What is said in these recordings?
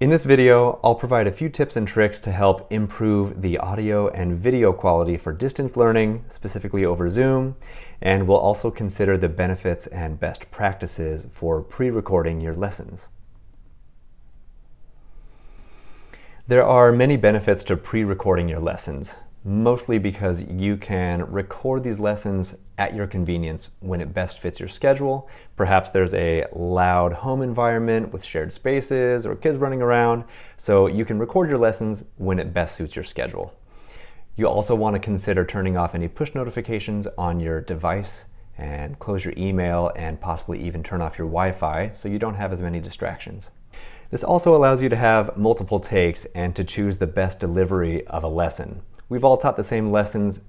In this video, I'll provide a few tips and tricks to help improve the audio and video quality for distance learning, specifically over Zoom, and we'll also consider the benefits and best practices for pre-recording your lessons. There are many benefits to pre-recording your lessons, mostly because you can record these lessons at your convenience when it best fits your schedule. Perhaps there's a loud home environment with shared spaces or kids running around, so you can record your lessons when it best suits your schedule. You also want to consider turning off any push notifications on your device and close your email and possibly even turn off your Wi-Fi so you don't have as many distractions. This also allows you to have multiple takes and to choose the best delivery of a lesson. We've all taught the same lessons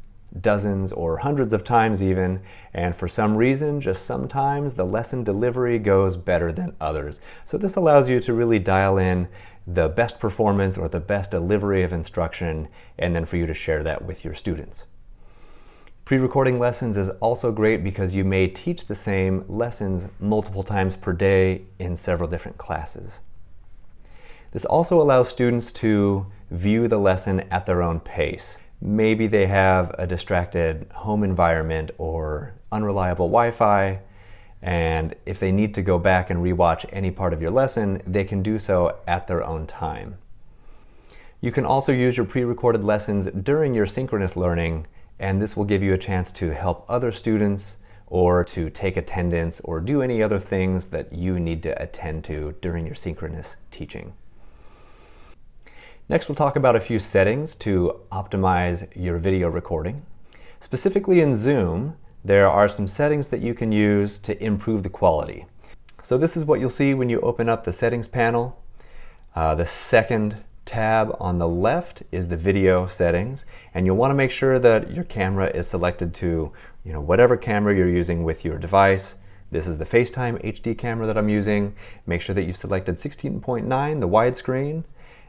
dozens or hundreds of times even, and for some reason, just sometimes the lesson delivery goes better than others. So this allows you to really dial in the best performance or the best delivery of instruction, and then for you to share that with your students. Pre-recording lessons is also great because you may teach the same lessons multiple times per day in several different classes. This also allows students to view the lesson at their own pace. Maybe they have a distracted home environment or unreliable Wi-Fi, and if they need to go back and rewatch any part of your lesson, they can do so at their own time. You can also use your pre-recorded lessons during your synchronous learning, and this will give you a chance to help other students or to take attendance or do any other things that you need to attend to during your synchronous teaching. Next, we'll talk about a few settings to optimize your video recording. Specifically in Zoom, there are some settings that you can use to improve the quality. So this is what you'll see when you open up the settings panel. The second tab on the left is the video settings, and you'll want to make sure that your camera is selected to whatever camera you're using with your device. This is the FaceTime HD camera that I'm using. Make sure that you've selected 16.9, the widescreen.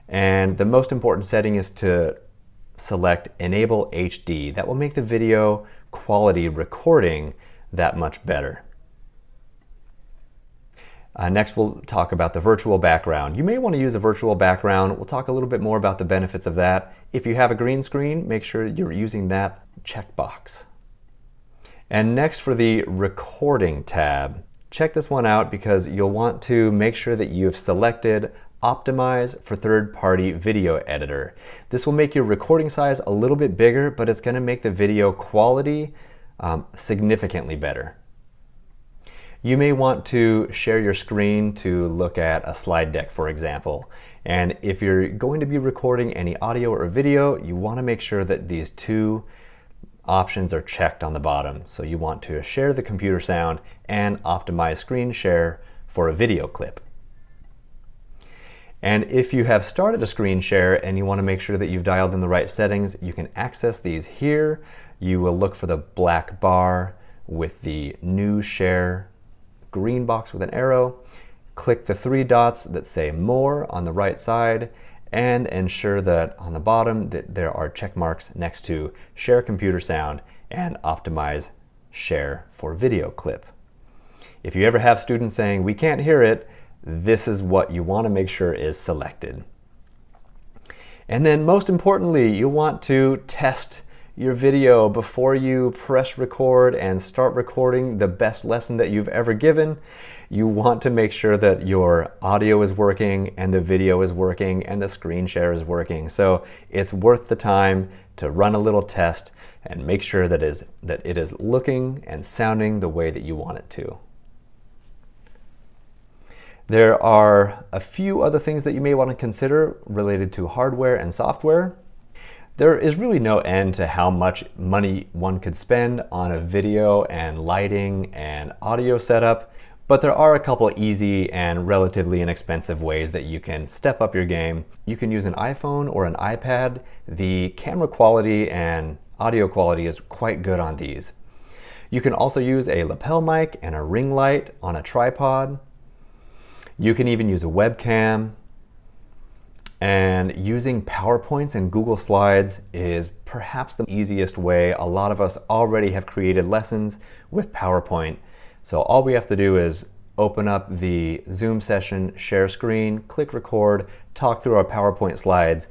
And the most important setting is to select Enable HD. That will make the video quality recording that much better. Next, we'll talk about the virtual background. You may want to use a virtual background. We'll talk a little bit more about the benefits of that. If you have a green screen, make sure you're using that checkbox. And next, for the recording tab, check this one out because you'll want to make sure that you've selected Optimize for third-party video editor. This will make your recording size a little bit bigger, but it's going to make the video quality significantly better. You may want to share your screen to look at a slide deck, for example. And if you're going to be recording any audio or video, you want to make sure that these two options are checked on the bottom. So you want to share the computer sound and optimize screen share for a video clip. And if you have started a screen share and you want to make sure that you've dialed in the right settings, you can access these here. You will look for the black bar with the new share green box with an arrow. Click the three dots that say more on the right side and ensure that on the bottom that there are check marks next to share computer sound and optimize share for video clip. If you ever have students saying we can't hear it, this is what you want to make sure is selected. And then most importantly, you want to test your video before you press record and start recording the best lesson that you've ever given. You want to make sure that your audio is working and the video is working and the screen share is working. So it's worth the time to run a little test and make sure that it is looking and sounding the way that you want it to. There are a few other things that you may want to consider related to hardware and software. There is really no end to how much money one could spend on a video and lighting and audio setup, but there are a couple easy and relatively inexpensive ways that you can step up your game. You can use an iPhone or an iPad. The camera quality and audio quality is quite good on these. You can also use a lapel mic and a ring light on a tripod. You can even use a webcam, and using PowerPoints and Google Slides is perhaps the easiest way. A lot of us already have created lessons with PowerPoint, so all we have to do is open up the Zoom session, share screen, click record, talk through our PowerPoint slides,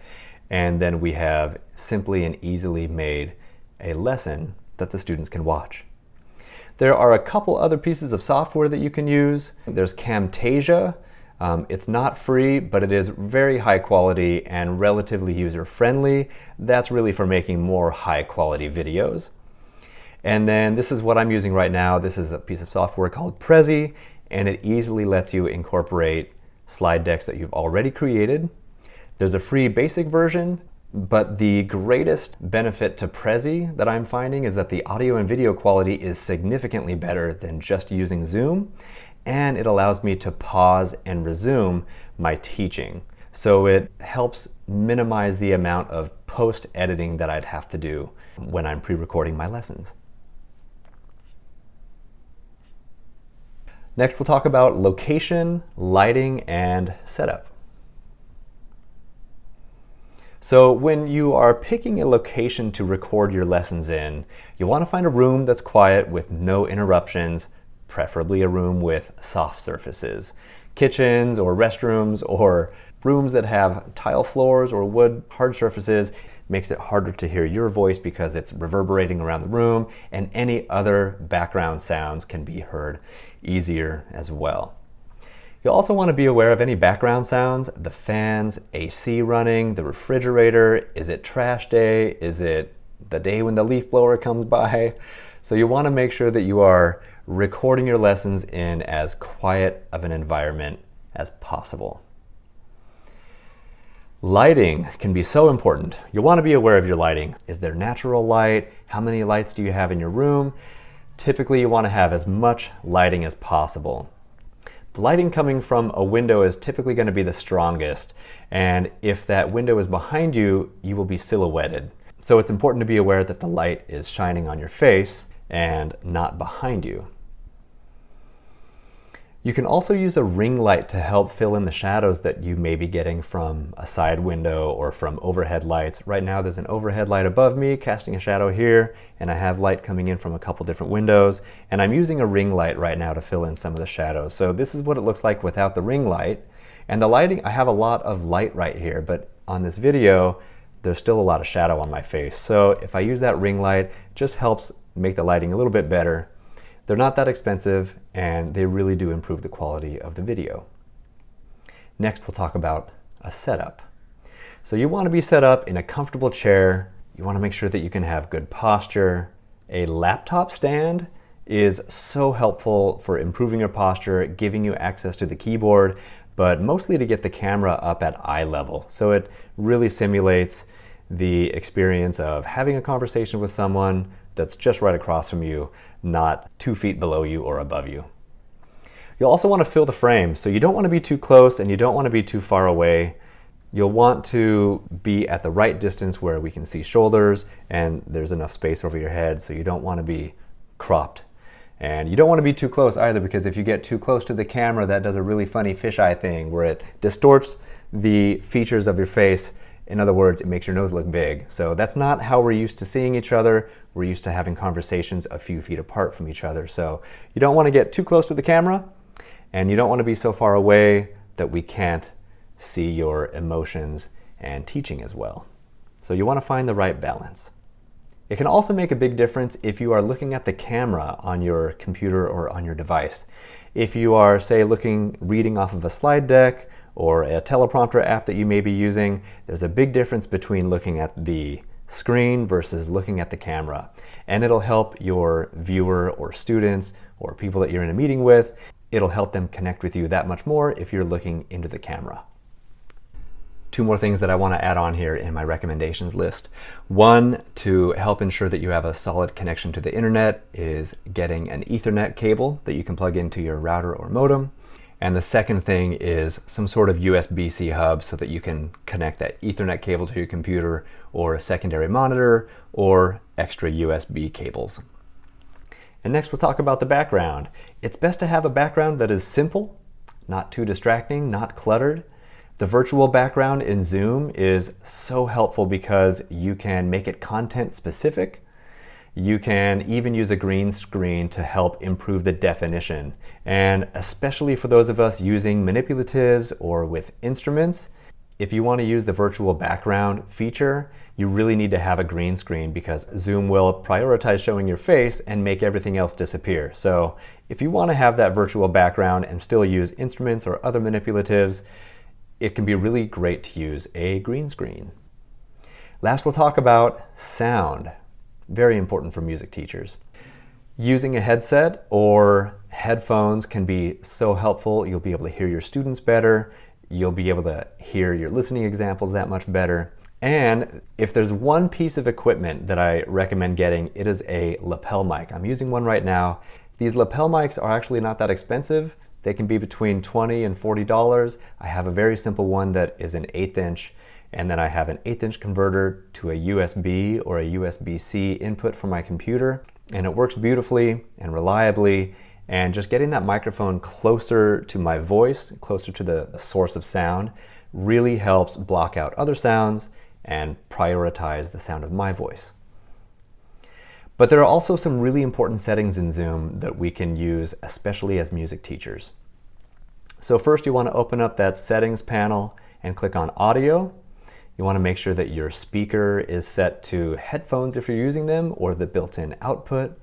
and then we have simply and easily made a lesson that the students can watch. There are a couple other pieces of software that you can use. There's Camtasia. It's not free, but it is very high quality and relatively user-friendly. That's really for making more high-quality videos. And then this is what I'm using right now. This is a piece of software called Prezi, and it easily lets you incorporate slide decks that you've already created. There's a free basic version, but the greatest benefit to Prezi that I'm finding is that the audio and video quality is significantly better than just using Zoom, and it allows me to pause and resume my teaching. So it helps minimize the amount of post-editing that I'd have to do when I'm pre-recording my lessons. Next, we'll talk about location, lighting, and setup. So when you are picking a location to record your lessons in, you want to find a room that's quiet with no interruptions, preferably a room with soft surfaces. Kitchens or restrooms or rooms that have tile floors or wood hard surfaces makes it harder to hear your voice because it's reverberating around the room, and any other background sounds can be heard easier as well. You'll also want to be aware of any background sounds, the fans, AC running, the refrigerator. Is it trash day? Is it the day when the leaf blower comes by? So you want to make sure that you are recording your lessons in as quiet of an environment as possible. Lighting can be so important. You'll want to be aware of your lighting. Is there natural light? How many lights do you have in your room? Typically, you want to have as much lighting as possible. The lighting coming from a window is typically going to be the strongest, and if that window is behind you, you will be silhouetted. So it's important to be aware that the light is shining on your face and not behind you. You can also use a ring light to help fill in the shadows that you may be getting from a side window or from overhead lights. Right now there's an overhead light above me casting a shadow here, and I have light coming in from a couple different windows, and I'm using a ring light right now to fill in some of the shadows. So this is what it looks like without the ring light. And the lighting, I have a lot of light right here, but on this video there's still a lot of shadow on my face. So if I use that ring light, it just helps make the lighting a little bit better. They're not that expensive, and they really do improve the quality of the video. Next, we'll talk about a setup. So you want to be set up in a comfortable chair. You want to make sure that you can have good posture. A laptop stand is so helpful for improving your posture, giving you access to the keyboard, but mostly to get the camera up at eye level. So it really simulates the experience of having a conversation with someone that's just right across from you, not 2 feet below you or above you. You'll also want to fill the frame, so you don't want to be too close and you don't want to be too far away. You'll want to be at the right distance where we can see shoulders and there's enough space over your head, so you don't want to be cropped. And you don't want to be too close either, because if you get too close to the camera, that does a really funny fisheye thing where it distorts the features of your face. In other words, it makes your nose look big. So that's not how we're used to seeing each other. We're used to having conversations a few feet apart from each other. So you don't want to get too close to the camera, and you don't want to be so far away that we can't see your emotions and teaching as well. So you want to find the right balance. It can also make a big difference if you are looking at the camera on your computer or on your device. If you are, say, reading off of a slide deck or a teleprompter app that you may be using, there's a big difference between looking at the screen versus looking at the camera. And it'll help your viewer or students or people that you're in a meeting with, it'll help them connect with you that much more if you're looking into the camera. 2 more things that I want to add on here in my recommendations list. One, to help ensure that you have a solid connection to the internet, is getting an Ethernet cable that you can plug into your router or modem. And the second thing is some sort of USB-C hub so that you can connect that Ethernet cable to your computer or a secondary monitor or extra USB cables. And next we'll talk about the background. It's best to have a background that is simple, not too distracting, not cluttered. The virtual background in Zoom is so helpful because you can make it content specific. You can even use a green screen to help improve the definition. And especially for those of us using manipulatives or with instruments, if you want to use the virtual background feature, you really need to have a green screen because Zoom will prioritize showing your face and make everything else disappear. So if you want to have that virtual background and still use instruments or other manipulatives, it can be really great to use a green screen. Last, we'll talk about sound. Very important for music teachers. Using a headset or headphones can be so helpful. You'll be able to hear your students better. You'll be able to hear your listening examples that much better. And if there's one piece of equipment that I recommend getting, it is a lapel mic. I'm using one right now. These lapel mics are actually not that expensive. They can be between $20 and $40. I have a very simple one that is an 1/8 inch, and then I have an 1/8 inch converter to a USB or a USB-C input for my computer, and it works beautifully and reliably. And just getting that microphone closer to my voice, closer to the source of sound, really helps block out other sounds and prioritize the sound of my voice. But there are also some really important settings in Zoom that we can use, especially as music teachers. So first, you want to open up that settings panel and click on audio. You want to make sure that your speaker is set to headphones if you're using them, or the built-in output.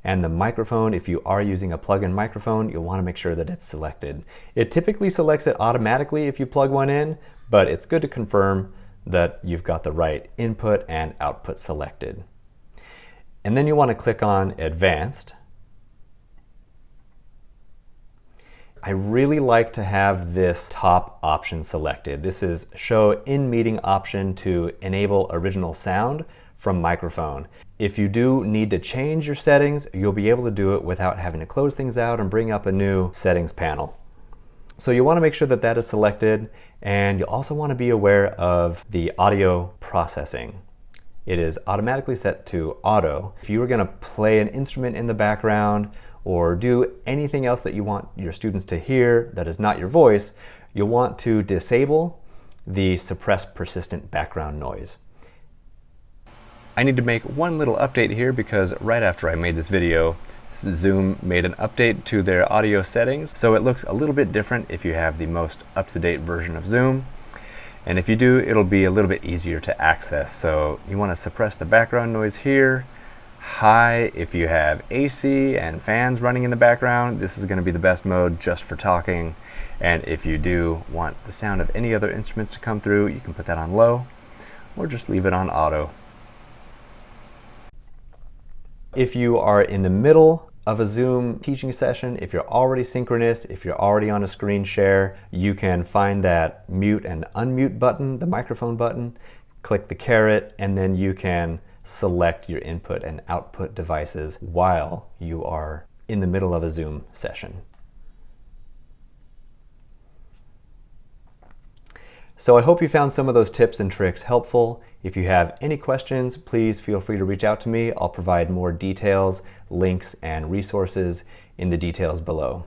And the microphone, if you are using a plug-in microphone, you'll want to make sure that it's selected. It typically selects it automatically if you plug one in, but it's good to confirm that you've got the right input and output selected. And then you want to click on Advanced. I really like to have this top option selected. This is Show in Meeting option to enable original sound from microphone. If you do need to change your settings, you'll be able to do it without having to close things out and bring up a new settings panel. So you want to make sure that that is selected, and you also want to be aware of the audio processing. It is automatically set to auto. If you were going to play an instrument in the background or do anything else that you want your students to hear that is not your voice, you'll want to disable the suppress persistent background noise. I need to make one little update here because right after I made this video, Zoom made an update to their audio settings. So it looks a little bit different if you have the most up-to-date version of Zoom. And if you do, it'll be a little bit easier to access. So you want to suppress the background noise here. High if you have AC and fans running in the background. This is going to be the best mode just for talking. And if you do want the sound of any other instruments to come through, you can put that on low or just leave it on auto. If you are in the middle of a Zoom teaching session, if you're already synchronous, if you're already on a screen share, you can find that mute and unmute button, the microphone button, click the caret, and then you can select your input and output devices while you are in the middle of a Zoom session. So I hope you found some of those tips and tricks helpful. If you have any questions, please feel free to reach out to me. I'll provide more details, links, and resources in the details below.